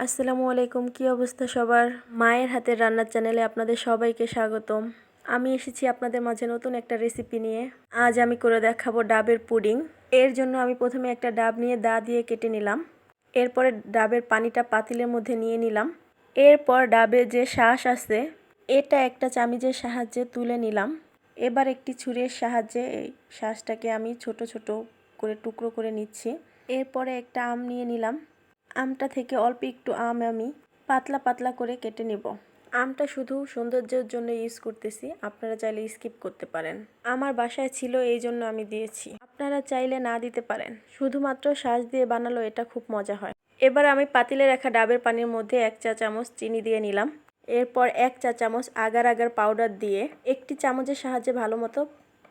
আসসালামু আলাইকুম। কি অবস্থা সবার? মায়ের হাতের রান্নার চ্যানেলে আপনাদের সবাইকে স্বাগতম। আমি এসেছি আপনাদের মাঝে নতুন একটা রেসিপি নিয়ে। আজ আমি করে দেখাবো ডাবের পুডিং। এর জন্য আমি প্রথমে একটা ডাব নিয়ে দা দিয়ে কেটে নিলাম। এরপরে ডাবের পানিটা পাতিলের মধ্যে নিয়ে নিলাম। এরপর ডাবের যে শাঁস আছে এটা একটা চামিচের সাহায্যে তুলে নিলাম। এবার একটি ছুরির সাহায্যে এই শাঁসটাকে আমি ছোট ছোট করে টুকরো করে নিচ্ছি। এরপরে একটা আম নিয়ে নিলাম। আমটা থেকে অল্প একটু আম আমি পাতলা পাতলা করে কেটে নিব। আমটা শুধু সৌন্দর্যের জন্য ইউজ করতেছি, আপনারা চাইলে স্কিপ করতে পারেন। আমার বাসায় ছিল এই জন্য আমি দিয়েছি, আপনারা চাইলে না দিতে পারেন। শুধুমাত্র শাঁস দিয়ে বানালো এটা খুব মজা হয়। এবার আমি পাতিলে রাখা ডাবের পানির মধ্যে 1 চা চামচ চিনি দিয়ে নিলাম। এরপর 1 চা চামচ আগার আগার পাউডার দিয়ে একটি চামচের সাহায্যে ভালো মতো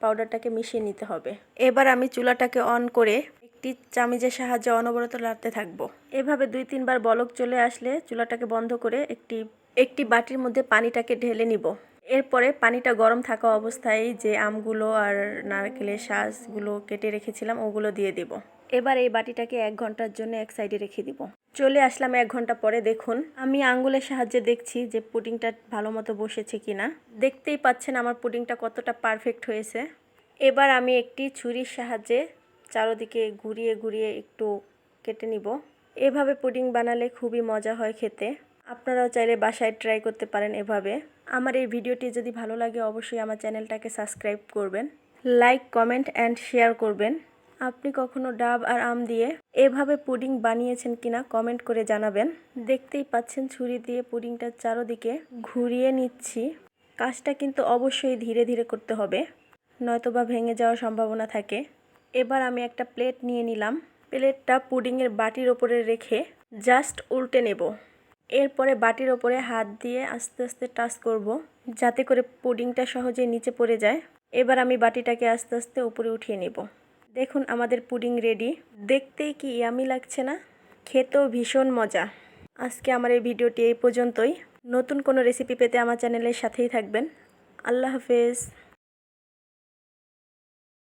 পাউডারটাকে মিশিয়ে নিতে হবে। এবার আমি চুলাটাকে অন করে একটি চামচের সাহায্যে অনবরত নাড়তে থাকবো। এভাবে 2-3 বার বলক চলে আসলে চুলাটাকে বন্ধ করে একটি বাটির মধ্যে পানিটাকে ঢেলে নিব। এরপরে পানিটা গরম থাকা অবস্থায় যে আমগুলো আর নারকেলের শাঁসগুলো কেটে রেখেছিলাম ওগুলো দিয়ে দেব। এবার এই বাটিটাকে 1 ঘন্টার জন্য এক সাইডে রেখে দিব। চলে আসলাম 1 ঘন্টা পরে। দেখুন আমি আঙ্গুলের সাহায্যে দেখছি যে পুডিংটা ভালো মতো বসেছে কিনা। দেখতেই পাচ্ছেন আমার পুডিংটা কতটা পারফেক্ট হয়েছে। এবার আমি একটি ছুরির সাহায্যে চারদিকে ঘুরিয়ে ঘুরিয়ে একটু কেটে নিব। এভাবে পুডিং বানালে খুবই মজা হয় খেতে। আপনারাও চাইলে বাসায় ট্রাই করতে পারেন এভাবে। আমার এই ভিডিওটি যদি ভালো লাগে অবশ্যই আমার চ্যানেলটাকে সাবস্ক্রাইব করবেন, লাইক কমেন্ট অ্যান্ড শেয়ার করবেন। আপনি কখনো ডাব আর আম দিয়ে এভাবে পুডিং বানিয়েছেন কিনা কমেন্ট করে জানাবেন। দেখতেই পাচ্ছেন ছুরি দিয়ে পুডিংটা চারদিকে ঘুরিয়ে নিচ্ছি। কাজটা কিন্তু অবশ্যই ধীরে ধীরে করতে হবে, নয়তোবা ভেঙে যাওয়ার সম্ভাবনা থাকে। এবার আমি একটা প্লেট নিয়ে নিলাম। প্লেটটা পুডিংয়ের বাটির ওপরে রেখে জাস্ট উল্টে নেব। এরপরে বাটির ওপরে হাত দিয়ে আস্তে আস্তে টাচ করব যাতে করে পুডিংটা সহজে নিচে পড়ে যায়। এবার আমি বাটিটাকে আস্তে আস্তে উপরে উঠিয়ে নেব। দেখুন আমাদের পুডিং রেডি। দেখতেই কি ইয়ামি লাগছে না? খেতেও ভীষণ মজা। আজকে আমার এই ভিডিওটি এই পর্যন্তই। নতুন কোনো রেসিপি পেতে আমার চ্যানেলের সাথেই থাকবেন। আল্লাহ হাফেজ।